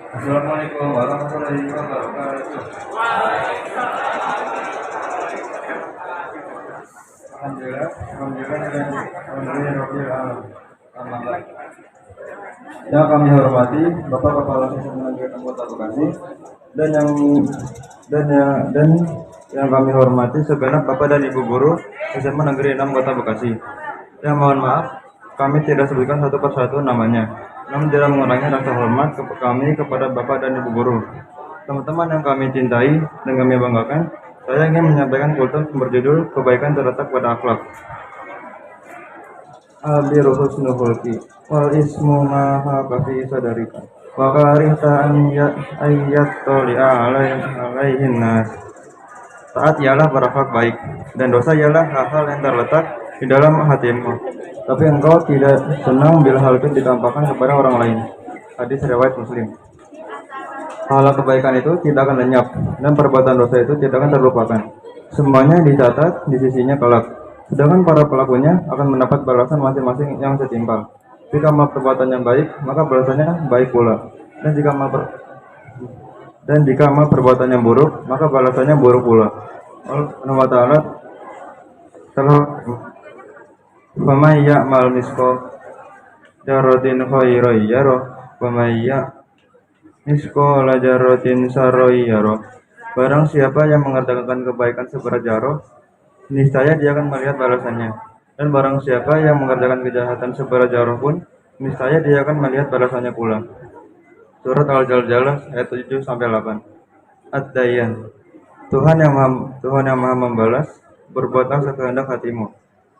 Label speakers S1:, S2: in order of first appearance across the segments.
S1: Assalamualaikum warahmatullahi wabarakatuh. Alhamdulillah, alhamdulillah. Yang kami hormati Bapak Kepala Sistem Negeri Kota Bekasi dan yang kami hormati segenap Bapak dan Ibu Guru SMA Negeri 6 Kota Bekasi. Yang mohon maaf, kami tidak sebutkan satu persatu namanya, namun tidak mengurangi rasa hormat kami kepada Bapak dan Ibu Guru. Teman-teman yang kami cintai dan kami banggakan, saya ingin menyampaikan kultum berjudul Kebaikan Terletak pada Akhlak. Albiru husnul khulqi wal ismu maha kafi sadarika wa karihta ayyat toli'a alaihin nas. Taat ialah berakhlak baik, dan dosa ialah hal-hal yang terletak di dalam hatimu, tapi engkau tidak senang bila hal itu ditampakkan kepada orang lain. Hadis riwayat Muslim. Pahala kebaikan itu tidak akan lenyap, dan perbuatan dosa itu tidak akan terlupakan. Semuanya dicatat di sisinya kelak, sedangkan para pelakunya akan mendapat balasan masing-masing yang setimpal. Jika amal perbuatannya baik, maka balasannya baik pula, dan jika amal perbuatannya buruk, maka balasannya buruk pula. Allah Subhanahu wa ta'ala telah "Faman ya'mal misqala dzarratin khairan yarah wa may misqala dzarratin syarran yarah." Barang siapa yang mengerjakan kebaikan seberat zarah, niscaya dia akan melihat balasannya. Dan barang siapa yang mengerjakan kejahatan seberat zarah pun, niscaya dia akan melihat balasannya pula. Surat Al-Zalzalah ayat 7-8. Ad-Dayyan. Tuhan yang Maha membalas, berbuatlah sekehendak hatimu,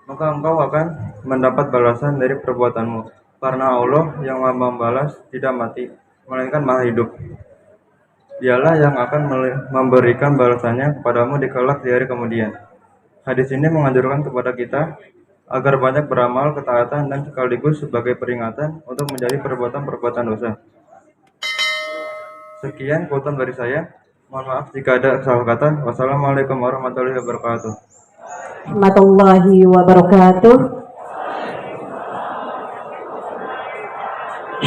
S1: maka engkau akan mendapat balasan dari perbuatanmu. Karena Allah yang Maha membalas tidak mati, melainkan Maha hidup. Dialah yang akan memberikan balasannya kepadamu di kelak di hari kemudian. Hadis ini menganjurkan kepada kita agar banyak beramal ketaatan dan sekaligus sebagai peringatan untuk menjadi perbuatan-perbuatan dosa. Sekian kultum dari saya. Mohon maaf jika ada salah kata. Wassalamualaikum warahmatullahi wabarakatuh.
S2: Warahmatullahi wabarakatuh.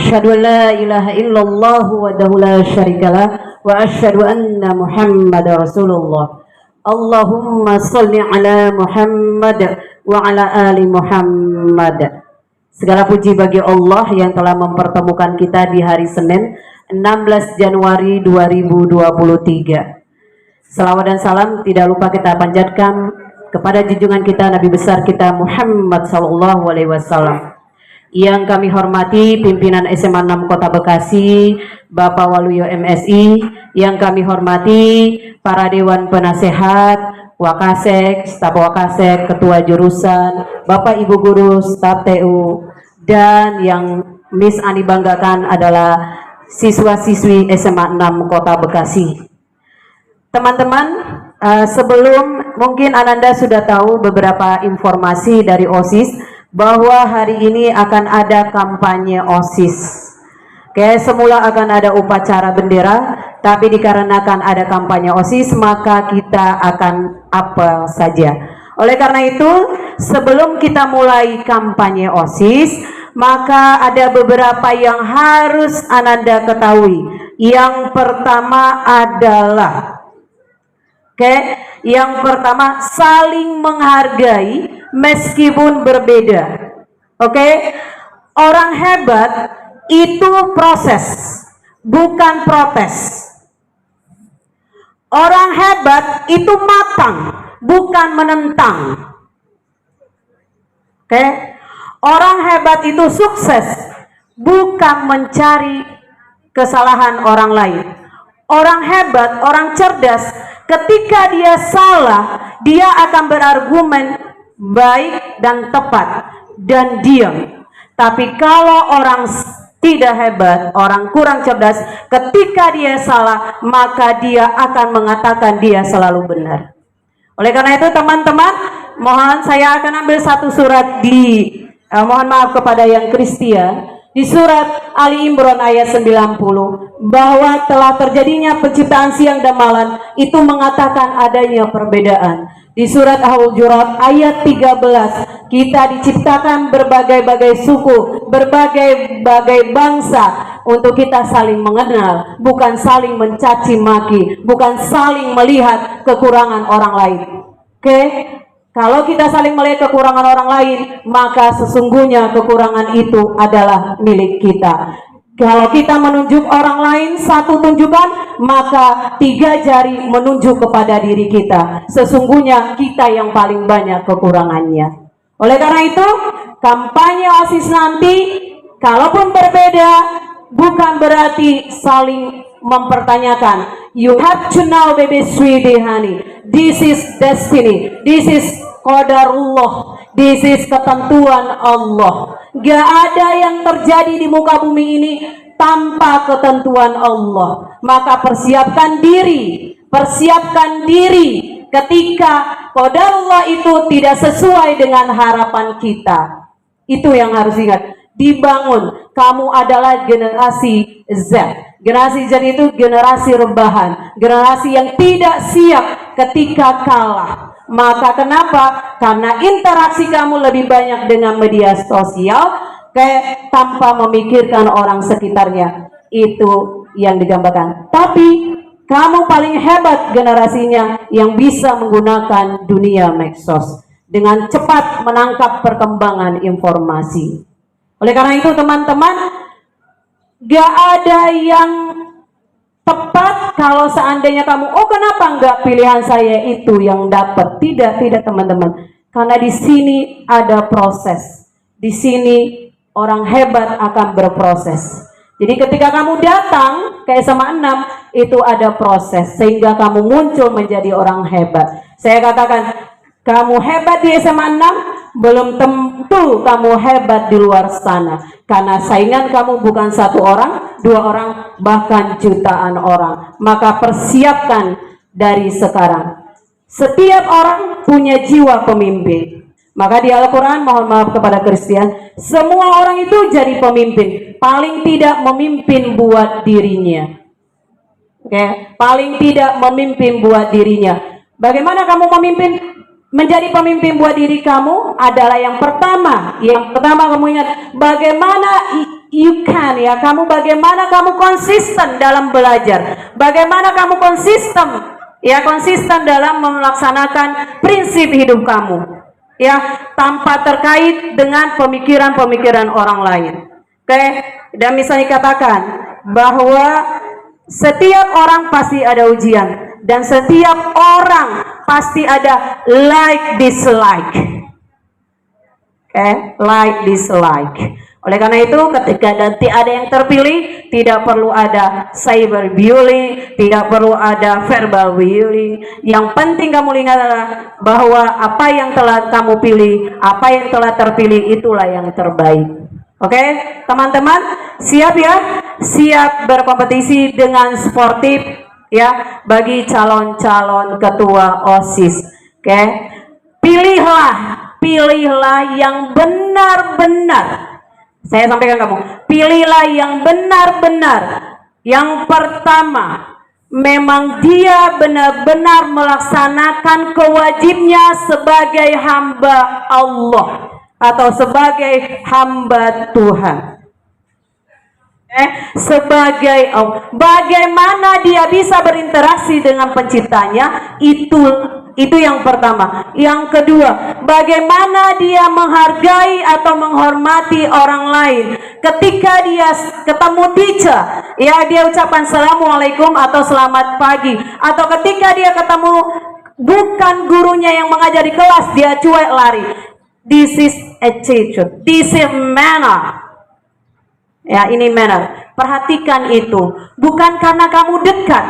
S2: Asyhadu an la ilaha illallah wahdahu la syarikalah wa asyhadu anna Muhammadar Rasulullah. Allahumma shalli ala Muhammad wa ala ali Muhammad. Segala puji bagi Allah yang telah mempertemukan kita di hari Senin 16 Januari 2023. Salawat dan salam tidak lupa kita panjatkan kepada junjungan kita Nabi besar kita Muhammad sallallahu alaihi wasallam. Yang kami hormati pimpinan SMA 6 Kota Bekasi, Bapak Waluyo MSI, yang kami hormati para dewan penasehat, Wakasek, staf Wakasek, ketua jurusan, Bapak Ibu guru, staf TU, dan yang Miss Ani banggakan adalah siswa-siswi SMA 6 Kota Bekasi. Teman-teman, sebelum mungkin Ananda sudah tahu beberapa informasi dari OSIS bahwa hari ini akan ada kampanye OSIS. Oke, semula akan ada upacara bendera, tapi dikarenakan ada kampanye OSIS maka kita akan apel saja. Oleh karena itu, sebelum kita mulai kampanye OSIS, maka ada beberapa yang harus Ananda ketahui. Yang pertama adalah yang pertama saling menghargai meskipun berbeda. Orang hebat itu proses, bukan protes. Orang hebat itu matang, bukan menentang. Orang hebat itu sukses, bukan mencari kesalahan orang lain. Orang hebat, orang cerdas, ketika dia salah, dia akan berargumen baik dan tepat dan diam. Tapi kalau orang tidak hebat, orang kurang cerdas, ketika dia salah, maka dia akan mengatakan dia selalu benar. Oleh karena itu teman-teman, mohon saya akan ambil satu surat mohon maaf kepada yang Kristen, di surat Ali Imran ayat 90, bahwa telah terjadinya penciptaan siang dan malam itu mengatakan adanya perbedaan. Di surat Al-Hujurat ayat 13, kita diciptakan berbagai-bagai suku, berbagai-bagai bangsa untuk kita saling mengenal, bukan saling mencaci maki, bukan saling melihat kekurangan orang lain. Oke? Kalau kita saling melihat kekurangan orang lain, maka sesungguhnya kekurangan itu adalah milik kita. Kalau kita menunjuk orang lain satu tunjukan, maka 3 jari menunjuk kepada diri kita. Sesungguhnya kita yang paling banyak kekurangannya. Oleh karena itu, kampanye OSIS nanti, kalaupun berbeda, bukan berarti saling mempertanyakan. You have to know, baby sweetie honey, this is destiny, this is qadarullah, this is ketentuan Allah. Gak ada yang terjadi di muka bumi ini tanpa ketentuan Allah. Maka persiapkan diri ketika qadarullah itu tidak sesuai dengan harapan kita. Itu yang harus ingat. Dibangun, kamu adalah generasi Z. Generasi Z itu generasi rebahan, generasi yang tidak siap ketika kalah. Maka kenapa? Karena interaksi kamu lebih banyak dengan media sosial, tanpa memikirkan orang sekitarnya. Itu yang digambarkan. Tapi kamu paling hebat generasinya yang bisa menggunakan dunia medsos dengan cepat menangkap perkembangan informasi. Oleh karena itu teman-teman, gak ada yang tepat kalau seandainya kamu, oh kenapa enggak pilihan saya itu yang dapat? Tidak teman-teman. Karena di sini ada proses. Di sini orang hebat akan berproses. Jadi ketika kamu datang ke SMA 6, itu ada proses sehingga kamu muncul menjadi orang hebat. Saya katakan, kamu hebat di SMA 6, belum tentu kamu hebat di luar sana. Karena saingan kamu bukan 1 orang, 2 orang, bahkan jutaan orang. Maka persiapkan dari sekarang. Setiap orang punya jiwa pemimpin. Maka di Al-Quran, mohon maaf kepada Kristen, semua orang itu jadi pemimpin. Paling tidak memimpin buat dirinya. Oke, paling tidak memimpin buat dirinya. Bagaimana kamu memimpin? Menjadi pemimpin buat diri kamu adalah yang pertama kamu ingat bagaimana bagaimana kamu konsisten dalam belajar, bagaimana kamu konsisten dalam melaksanakan prinsip hidup kamu, tanpa terkait dengan pemikiran orang lain. Oke, dan misalnya katakan bahwa setiap orang pasti ada ujian. Dan setiap orang pasti ada like dislike. Like dislike. Oleh karena itu ketika nanti ada yang terpilih, tidak perlu ada cyberbullying, tidak perlu ada verbal bullying. Yang penting kamu ingat adalah bahwa apa yang telah kamu pilih, apa yang telah terpilih itulah yang terbaik. Oke, teman-teman, siap ya? Siap berkompetisi dengan sportif bagi calon-calon ketua OSIS. Oke. Pilihlah yang benar-benar. Saya sampaikan kamu, pilihlah yang benar-benar. Yang pertama, memang dia benar-benar melaksanakan kewajibannya sebagai hamba Allah atau sebagai hamba Tuhan. Sebagai bagaimana dia bisa berinteraksi dengan penciptanya, itu yang pertama. Yang kedua, bagaimana dia menghargai atau menghormati orang lain. Ketika dia ketemu teacher, dia ucapkan assalamualaikum atau selamat pagi. Atau ketika dia ketemu bukan gurunya yang mengajar di kelas, dia cuek lari. This is attitude, this is manner. Ini manner. Perhatikan itu. Bukan karena kamu dekat.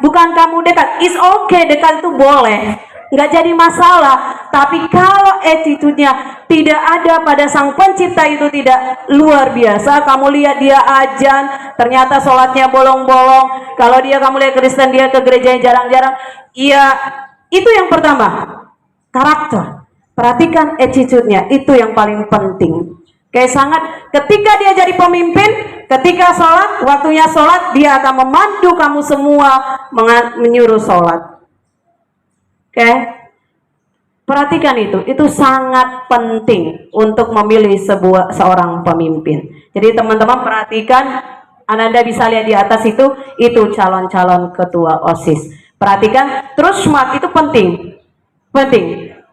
S2: Bukan kamu dekat. It's okay, dekat itu boleh. Nggak jadi masalah. Tapi kalau attitude-nya tidak ada pada sang pencipta, itu tidak luar biasa. Kamu lihat dia ajan, ternyata sholatnya bolong-bolong. Kalau kamu lihat Kristen, dia ke gerejanya jarang-jarang. Itu yang pertama. Karakter. Perhatikan attitude-nya. Itu yang paling penting. Ketika dia jadi pemimpin, ketika sholat, waktunya sholat, dia akan memandu kamu semua menyuruh sholat. Oke, perhatikan itu sangat penting untuk memilih seorang pemimpin. Jadi teman-teman perhatikan, Anda bisa lihat di atas itu calon-calon ketua OSIS. Perhatikan, terus smart itu penting,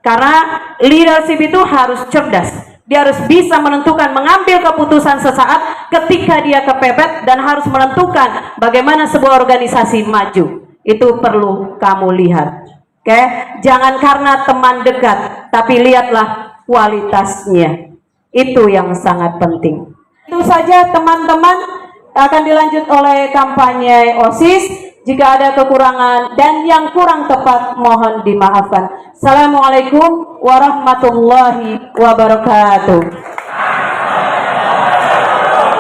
S2: karena leadership itu harus cerdas. Dia harus bisa menentukan, mengambil keputusan sesaat ketika dia kepepet dan harus menentukan bagaimana sebuah organisasi maju. Itu perlu kamu lihat. Oke, jangan karena teman dekat, tapi lihatlah kualitasnya. Itu yang sangat penting. Itu saja teman-teman, akan dilanjut oleh kampanye OSIS. Jika ada kekurangan dan yang kurang tepat mohon dimaafkan. Assalamualaikum warahmatullahi wabarakatuh.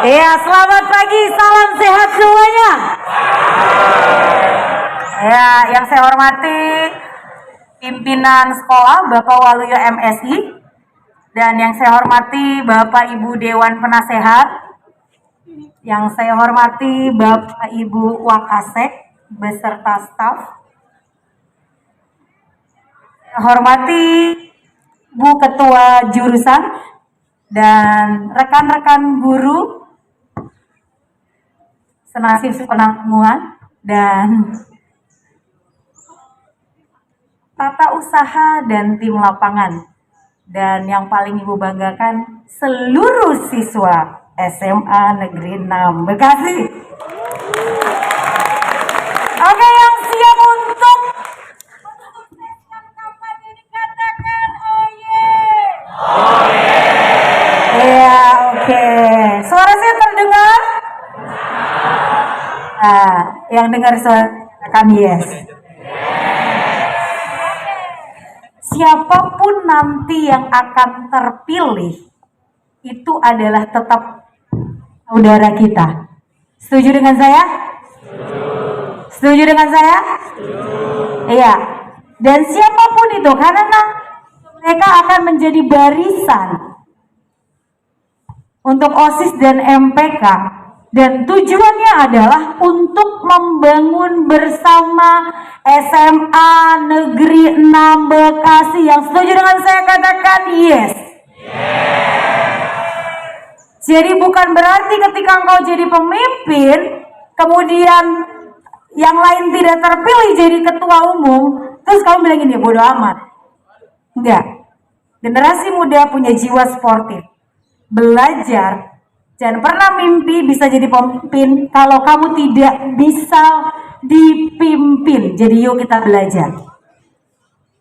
S2: Ya, selamat pagi, salam sehat semuanya. Ya, yang saya hormati pimpinan sekolah Bapak Waluyo MSI, dan yang saya hormati Bapak Ibu Dewan Penasehat, yang saya hormati Bapak Ibu Wakasek beserta staf, saya hormati Bu Ketua Jurusan dan rekan-rekan guru senasib sepenanggungan dan tata usaha dan tim lapangan, dan yang paling Ibu banggakan seluruh siswa SMA Negeri 6 Bekasi. Oke, yang siap untuk dikatakan oye. Iya, oke. Suara saya terdengar? Nah, yang dengar suara katakan yes. Siapapun nanti yang akan terpilih itu adalah tetap saudara kita. Setuju dengan saya? Setuju dengan saya? Iya. Dan siapapun itu, karena mereka akan menjadi barisan untuk OSIS dan MPK. Dan tujuannya adalah untuk membangun bersama SMA Negeri 6 Bekasi. Yang setuju dengan saya katakan yes. Jadi bukan berarti ketika engkau jadi pemimpin, kemudian yang lain tidak terpilih jadi ketua umum, terus kamu bilang gini, bodo amat. Enggak. Generasi muda punya jiwa sportif. Belajar. Jangan pernah mimpi bisa jadi pemimpin kalau kamu tidak bisa dipimpin. Jadi yuk kita belajar.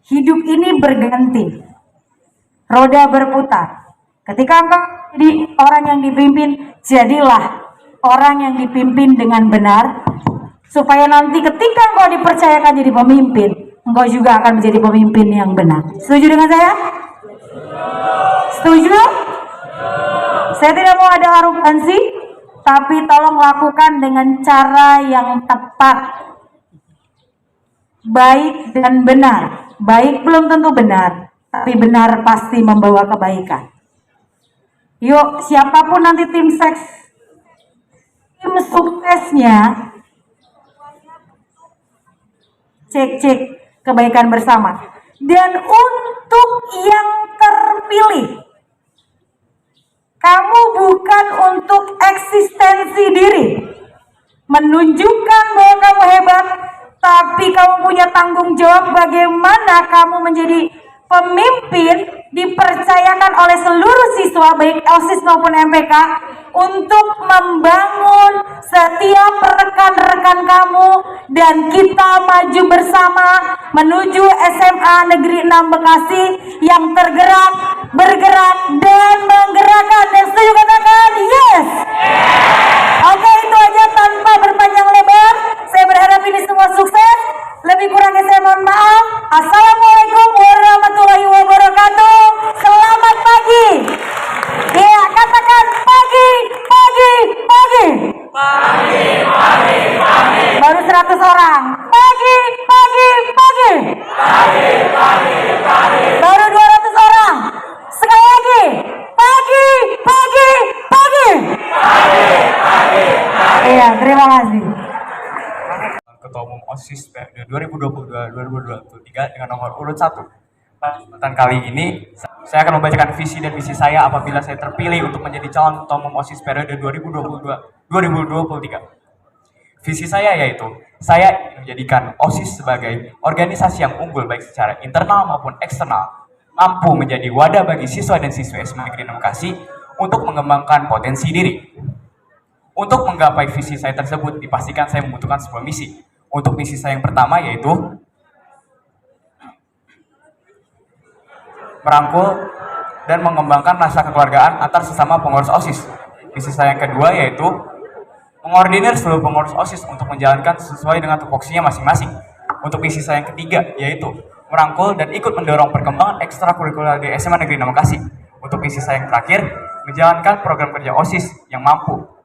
S2: Hidup ini berganti. Roda berputar. Ketika engkau jadi orang yang dipimpin, jadilah orang yang dipimpin dengan benar. Supaya nanti ketika engkau dipercayakan jadi pemimpin, engkau juga akan menjadi pemimpin yang benar. Setuju dengan saya? Setuju? Saya tidak mau ada arogansi, tapi tolong lakukan dengan cara yang tepat. Baik dan benar. Baik belum tentu benar, tapi benar pasti membawa kebaikan. Yuk, siapapun nanti tim suksesnya, cek kebaikan bersama. Dan untuk yang terpilih, kamu bukan untuk eksistensi diri, menunjukkan bahwa kamu hebat, tapi kamu punya tanggung jawab bagaimana kamu menjadi pemimpin dipercayakan oleh seluruh siswa baik OSIS maupun MPK untuk membangun setiap rekan-rekan kamu dan kita maju bersama menuju SMA Negeri 6 Bekasi yang tergerak, bergerak dan menggerakkan. Dan setuju katakan yes. Oke, itu aja tanpa berpanjang lebar. Saya berharap ini semua sukses. Lebih kurangnya saya mohon maaf. Assalamualaikum warahmatullahi wabarakatuh. Selamat pagi. Ya, katakan pagi, pagi, pagi. Pagi, pagi, pagi. Baru 100 orang. Pagi, pagi, pagi. Pagi, pagi, pagi. Baru 200 orang. Sekali lagi. Pagi, pagi, pagi. Pagi, pagi, pagi. Iya, terima kasih.
S3: Ketua Umum OSIS periode 2022-2023 dengan nomor urut 1. Pada kesempatan kali ini, saya akan membacakan visi dan misi saya apabila saya terpilih untuk menjadi calon Ketua Umum OSIS periode 2022-2023. Visi saya yaitu, saya ingin menjadikan OSIS sebagai organisasi yang unggul baik secara internal maupun eksternal, mampu menjadi wadah bagi siswa dan siswi SMA Negeri 6 Bekasi untuk mengembangkan potensi diri. Untuk menggapai visi saya tersebut, dipastikan saya membutuhkan sebuah misi. Untuk misi saya yang pertama yaitu merangkul dan mengembangkan rasa kekeluargaan antar sesama pengurus OSIS. Misi saya yang kedua yaitu mengordinir seluruh pengurus OSIS untuk menjalankan sesuai dengan tupoksinya masing-masing. Untuk misi saya yang ketiga yaitu merangkul dan ikut mendorong perkembangan ekstrakurikuler di SMA Negeri 6 Bekasi. Untuk misi saya yang terakhir, menjalankan program kerja OSIS yang mampu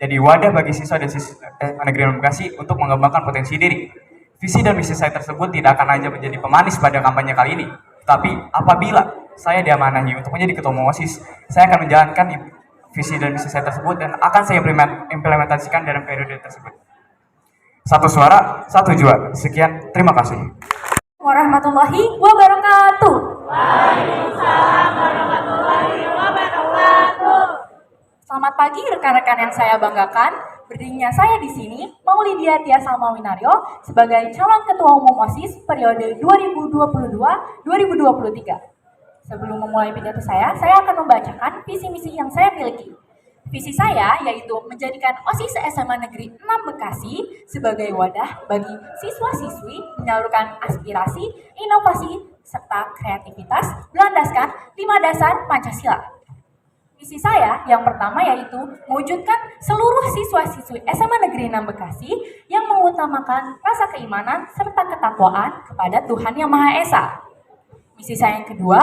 S3: jadi wadah bagi siswa dan siswi SMA Negeri 6 Bekasi untuk mengembangkan potensi diri. Visi dan misi saya tersebut tidak akan hanya menjadi pemanis pada kampanye kali ini, tapi apabila saya diamanahi untuk menjadi ketua umum OSIS, saya akan menjalankan visi dan misi saya tersebut dan akan saya implementasikan dalam periode tersebut. Satu suara, satu juara. Sekian, terima kasih.
S4: Warahmatullahi wabarakatuh.
S5: Waalaikumsalam warahmatullahi wabarakatuh.
S4: Selamat pagi rekan-rekan yang saya banggakan. Berdirinya saya di sini, Maulidia Tia Salma Winario sebagai calon ketua umum OSIS periode 2022-2023. Sebelum memulai pidato saya akan membacakan visi misi yang saya miliki. Visi saya yaitu menjadikan OSIS SMA Negeri 6 Bekasi sebagai wadah bagi siswa-siswi menyalurkan aspirasi, inovasi, serta kreativitas berlandaskan 5 dasar Pancasila. Visi saya yang pertama yaitu mewujudkan seluruh siswa-siswi SMA Negeri 6 Bekasi yang mengutamakan rasa keimanan serta ketakwaan kepada Tuhan Yang Maha Esa. Misi saya yang kedua,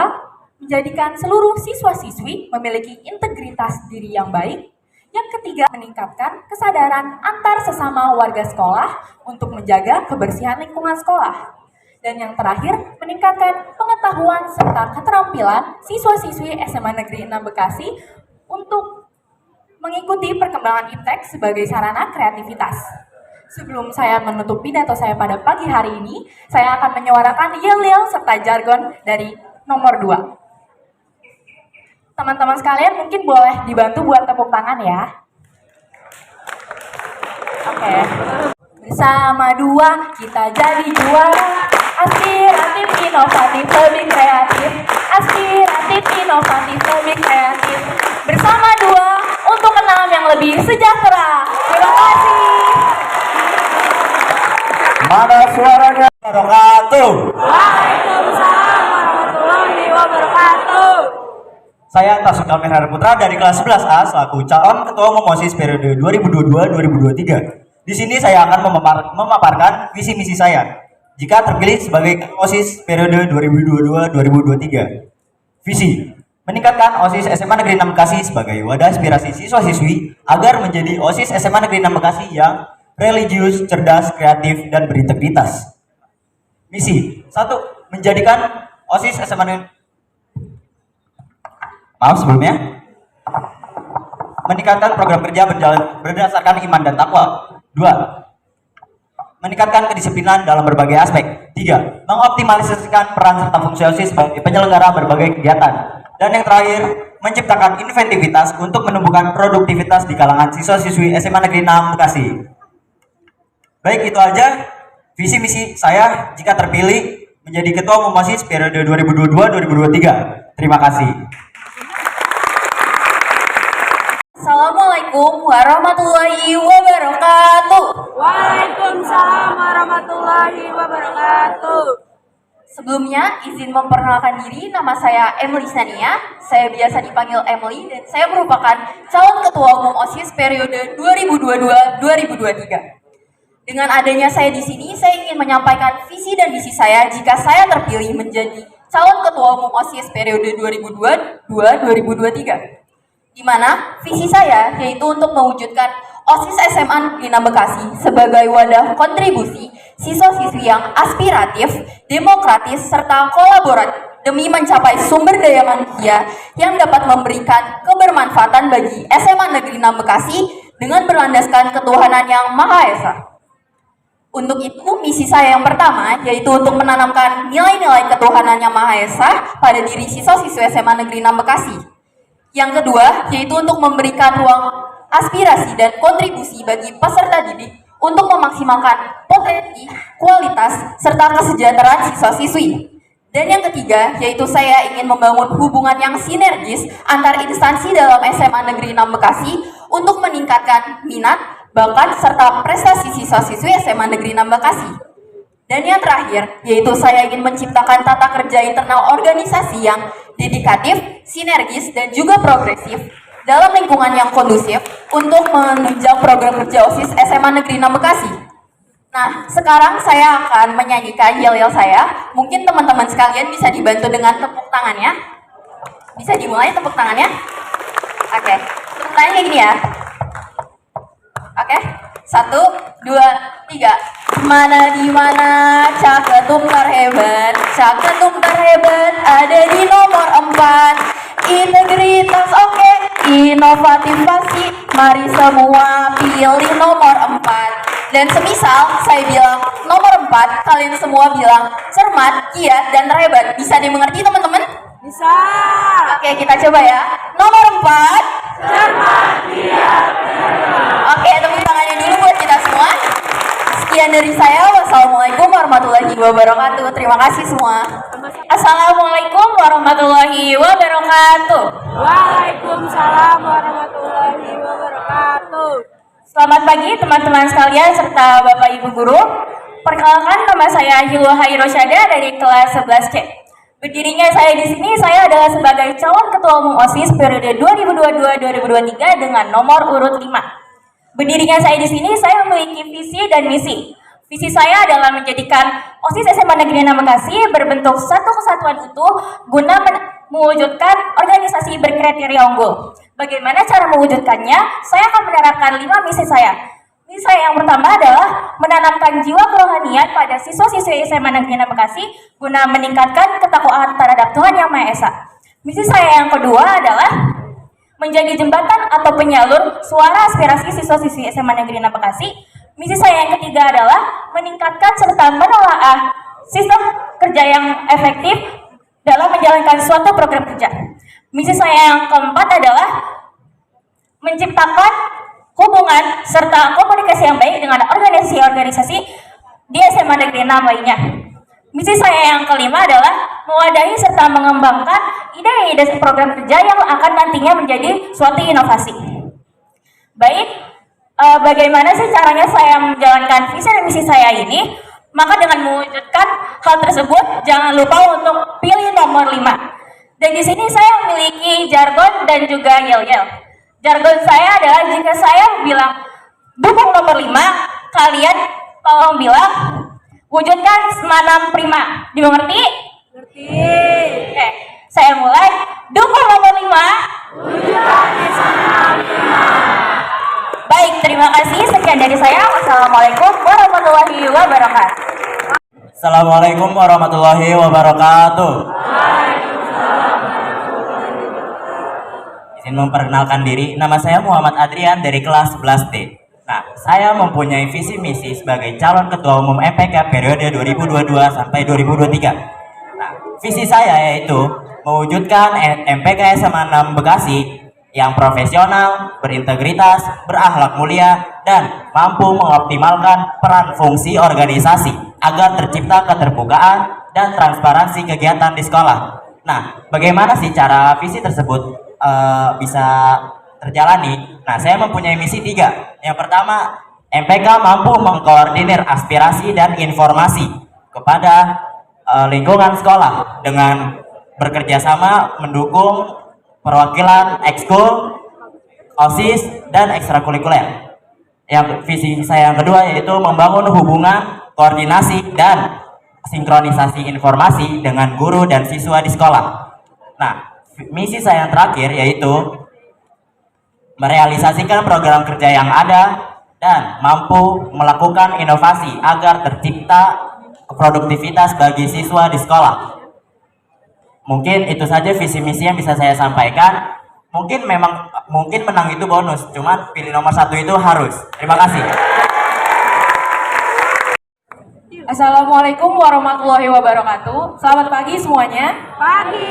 S4: menjadikan seluruh siswa-siswi memiliki integritas diri yang baik. Yang ketiga, meningkatkan kesadaran antar sesama warga sekolah untuk menjaga kebersihan lingkungan sekolah. Dan yang terakhir, meningkatkan pengetahuan serta keterampilan siswa-siswi SMA Negeri 6 Bekasi untuk mengikuti perkembangan iptek sebagai sarana kreativitas. Sebelum saya menutup pidato saya pada pagi hari ini, saya akan menyuarakan yel-yel serta jargon dari nomor 2. Teman-teman sekalian mungkin boleh dibantu buat tepuk tangan ya. Oke. Bersama 2 kita jadi juara. Aspiratif, inovatif, lebih kreatif. Aspiratif, inovatif, lebih kreatif. Bersama 2 untuk 6 yang lebih sejahtera. Terima kasih.
S3: Mana suaranya? Wabarakatuh.
S5: Waalaikumsalam warahmatullahi wabarakatuh.
S3: Saya Tasuka Merhara Putra dari kelas 11A selaku calon ketua umum OSIS periode 2022-2023. Di sini saya akan memaparkan visi misi saya jika terpilih sebagai OSIS periode 2022-2023. Visi: meningkatkan OSIS SMA Negeri 6 Bekasi sebagai wadah aspirasi siswa-siswi agar menjadi OSIS SMA Negeri 6 Bekasi yang religius, cerdas, kreatif, dan berintegritas. Misi: 1. Menjadikan OSIS SMA Negeri meningkatkan program kerja berjalan berdasarkan iman dan takwa. 2. Meningkatkan kedisiplinan dalam berbagai aspek. 3. Mengoptimalisasikan peran serta fungsi OSIS sebagai penyelenggara berbagai kegiatan. Dan yang terakhir, menciptakan inventivitas untuk menumbuhkan produktivitas di kalangan siswa-siswi SMA Negeri 6 Bekasi. Baik, itu aja visi misi saya jika terpilih menjadi ketua umum OSIS periode 2022-2023. Terima kasih.
S4: Assalamualaikum warahmatullahi wabarakatuh.
S5: Waalaikumsalam warahmatullahi wabarakatuh.
S4: Sebelumnya, izin memperkenalkan diri, nama saya Emily Sania. Saya biasa dipanggil Emily dan saya merupakan calon ketua umum OSIS periode 2022-2023. Dengan adanya saya di sini, saya ingin menyampaikan visi dan misi saya jika saya terpilih menjadi calon ketua umum OSIS periode 2022-2023. Di mana visi saya yaitu untuk mewujudkan OSIS SMA Negeri 6 Bekasi sebagai wadah kontribusi siswa-siswi yang aspiratif, demokratis, serta kolaboratif demi mencapai sumber daya manusia yang dapat memberikan kebermanfaatan bagi SMA Negeri 6 Bekasi dengan berlandaskan ketuhanan yang Maha Esa. Untuk itu, misi saya yang pertama yaitu untuk menanamkan nilai-nilai ketuhanan Yang Maha Esa pada diri siswa-siswi SMA Negeri 6 Bekasi. Yang kedua, yaitu untuk memberikan ruang aspirasi dan kontribusi bagi peserta didik untuk memaksimalkan potensi, kualitas, serta kesejahteraan siswa-siswi. Dan yang ketiga, yaitu saya ingin membangun hubungan yang sinergis antar instansi dalam SMA Negeri 6 Bekasi untuk meningkatkan minat, bakat, serta prestasi siswa-siswi SMA Negeri 6 Bekasi. Dan yang terakhir, yaitu saya ingin menciptakan tata kerja internal organisasi yang dedikatif, sinergis, dan juga progresif dalam lingkungan yang kondusif untuk menunjang program kerja OSIS SMA Negeri 6 Bekasi. Nah, sekarang saya akan menyanyikan yel-yel saya. Mungkin teman-teman sekalian bisa dibantu dengan tepuk tangannya. Bisa dimulai tepuk tangannya? Oke, tepuk tangannya kayak gini ya. Oke, 1, 2, 3. Mana di mana Caketum terhebat, Caketum terhebat ada di nomor 4. Integritas oke, inovatif pasti, mari semua pilih nomor 4. Dan semisal saya bilang nomor 4, kalian semua bilang cermat, giat, dan terhebat. Bisa dimengerti teman-teman?
S5: Bisa.
S4: Oke, kita coba ya. Nomor 4.
S5: Cermat, giat,
S4: Oke, tepuk tangannya dulu buat kita semua. Sekian dari saya. Wassalamualaikum warahmatullahi wabarakatuh. Terima kasih semua. Assalamualaikum warahmatullahi wabarakatuh.
S5: Waalaikumsalam warahmatullahi wabarakatuh.
S4: Selamat pagi teman-teman sekalian serta Bapak Ibu Guru. Perkenalkan, nama saya Hilwa Hairosyada dari kelas 11C. Berdirinya saya di sini, saya adalah sebagai calon ketua umum OSIS periode 2022-2023 dengan nomor urut 5. Berdirinya saya di sini, saya memiliki visi dan misi. Visi saya adalah menjadikan OSIS SMA Negeri 6 Bekasi berbentuk satu kesatuan utuh guna mewujudkan organisasi berkriteria unggul. Bagaimana cara mewujudkannya? Saya akan menerapkan 5 misi saya. Misi saya yang pertama adalah menanamkan jiwa kerohanian pada siswa-siswi SMA Negeri 6 Bekasi guna meningkatkan ketakwaan terhadap Tuhan Yang Maha Esa. Misi saya yang kedua adalah menjadi jembatan atau penyalur suara aspirasi siswa-siswi SMA Negeri 6 Bekasi. Misi saya yang ketiga adalah meningkatkan serta menelaah sistem kerja yang efektif dalam menjalankan suatu program kerja. Misi saya yang keempat adalah menciptakan hubungan serta komunikasi yang baik dengan organisasi-organisasi di SMA Negeri 6 lainnya. Misi saya yang kelima adalah mewadahi serta mengembangkan ide-ide program kerja yang akan nantinya menjadi suatu inovasi. Baik, bagaimana sih caranya saya menjalankan visi dan misi saya ini? Maka dengan mewujudkan hal tersebut, jangan lupa untuk pilih nomor 5. Dan di sini saya memiliki jargon dan juga yel-yel. Jargon saya adalah jika saya bilang dukung nomor 5, kalian tolong bilang wujudkan semanam prima. Dimengerti?
S5: Ngerti.
S4: Oke, saya mulai. Dukung nomor 5.
S5: Wujudkan semanam prima.
S4: Baik, terima kasih. Sekian dari saya. Wassalamualaikum warahmatullahi wabarakatuh.
S6: Assalamualaikum warahmatullahi wabarakatuh. Izin memperkenalkan diri, nama saya Muhammad Adrian dari kelas 11D. Nah, saya mempunyai visi misi sebagai calon ketua umum MPK periode 2022 sampai 2023. Nah, visi saya yaitu mewujudkan MPK SMA 6 Bekasi yang profesional, berintegritas, berakhlak mulia, dan mampu mengoptimalkan peran fungsi organisasi agar tercipta keterbukaan dan transparansi kegiatan di sekolah. Nah, bagaimana sih cara visi tersebut bisa terjalani? Nah, saya mempunyai misi 3. Yang pertama, MPK mampu mengkoordinir aspirasi dan informasi kepada lingkungan sekolah dengan bekerja sama mendukung perwakilan ekskul, OSIS, dan ekstrakurikuler. Yang visi saya yang kedua yaitu membangun hubungan, koordinasi, dan sinkronisasi informasi dengan guru dan siswa di sekolah. Nah, misi saya yang terakhir yaitu merealisasikan program kerja yang ada dan mampu melakukan inovasi agar tercipta produktivitas bagi siswa di sekolah. Mungkin itu saja visi misi yang bisa saya sampaikan. Mungkin menang itu bonus, cuman pilih nomor 1 itu harus. Terima kasih.
S4: Assalamualaikum warahmatullahi wabarakatuh. Selamat pagi semuanya.
S5: Pagi.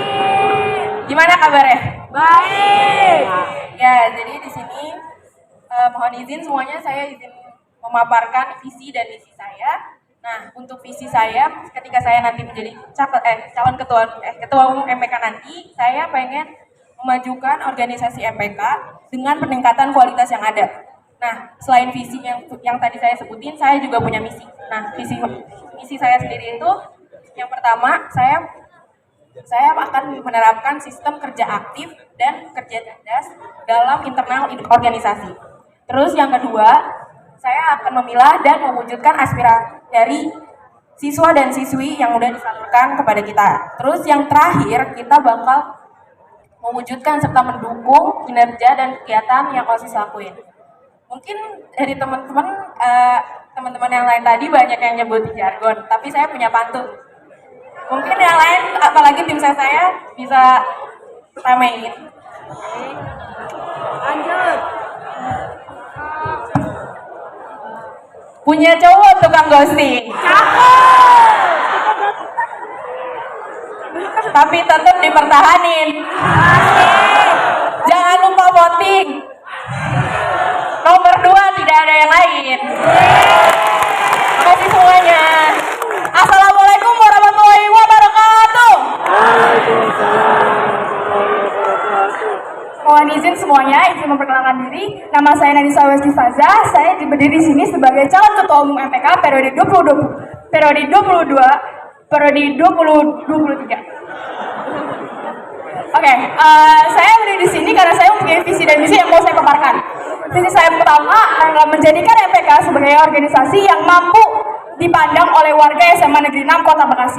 S4: Gimana kabarnya?
S5: Baik.
S4: Ya, jadi di sini mohon izin semuanya, saya izin memaparkan visi dan misi saya. Nah, untuk visi saya ketika saya nanti menjadi calon ketua umum MPK nanti, saya pengen memajukan organisasi MPK dengan peningkatan kualitas yang ada. Nah, selain visi yang tadi saya sebutin, saya juga punya misi. Nah, misi saya sendiri itu yang pertama, saya akan menerapkan sistem kerja aktif dan kerja cerdas dalam internal organisasi. Terus yang kedua, saya akan memilah dan mewujudkan aspirasi dari siswa dan siswi yang udah disalurkan kepada kita. Terus yang terakhir, kita bakal mewujudkan serta mendukung kinerja dan kegiatan yang OSIS lakuin. Mungkin dari teman-teman yang lain tadi banyak yang nyebut jargon, tapi saya punya pantun. Mungkin yang lain, apalagi tim saya bisa ramein.
S5: Lanjut.
S4: Punya cowok tukang ghosting, tapi tetap dipertahanin. Jangan lupa voting. Nomor 2 tidak ada yang lain. Terima kasih semuanya. Assalamualaikum warahmatullahi wabarakatuh. Mohon izin semuanya, izin memperkenalkan diri. Nama saya Nadisa Weski Faza. Saya berdiri di sini sebagai calon ketua umum MPK periode 2023. Oke, saya berdiri di sini karena saya mempunyai visi dan misi yang mau saya paparkan. Visi saya pertama adalah menjadikan MPK sebagai organisasi yang mampu dipandang oleh warga SMA Negeri 6 Kota Bekasi.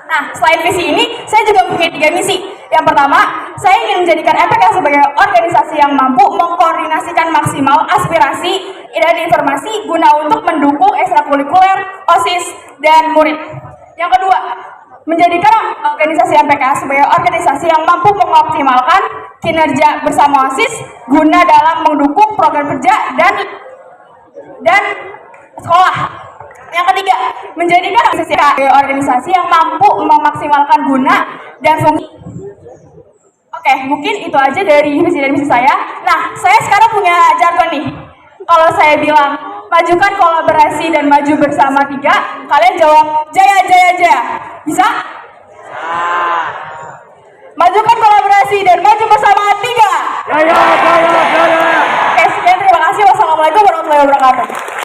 S4: Nah, selain visi ini, saya juga mempunyai 3 misi. Yang pertama, saya ingin menjadikan MPK sebagai organisasi yang mampu mengkoordinasikan maksimal aspirasi dan informasi guna untuk mendukung ekstrakurikuler, OSIS, dan murid. Yang kedua, menjadikan organisasi MPK sebagai organisasi yang mampu mengoptimalkan kinerja bersama OSIS guna dalam mendukung program kerja dan sekolah. Yang ketiga, menjadikan organisasi yang mampu memaksimalkan guna dan fungsi. Oke, mungkin itu aja dari visi dan misi saya. Nah, saya sekarang punya jargon nih. Kalau saya bilang majukan kolaborasi dan maju bersama 3, kalian jawab jaya jaya jaya. Bisa? Majukan kolaborasi dan maju bersama 3.
S5: Jaya, jaya, jaya.
S4: Oke, sekian, terima kasih. Wassalamualaikum warahmatullahi wabarakatuh.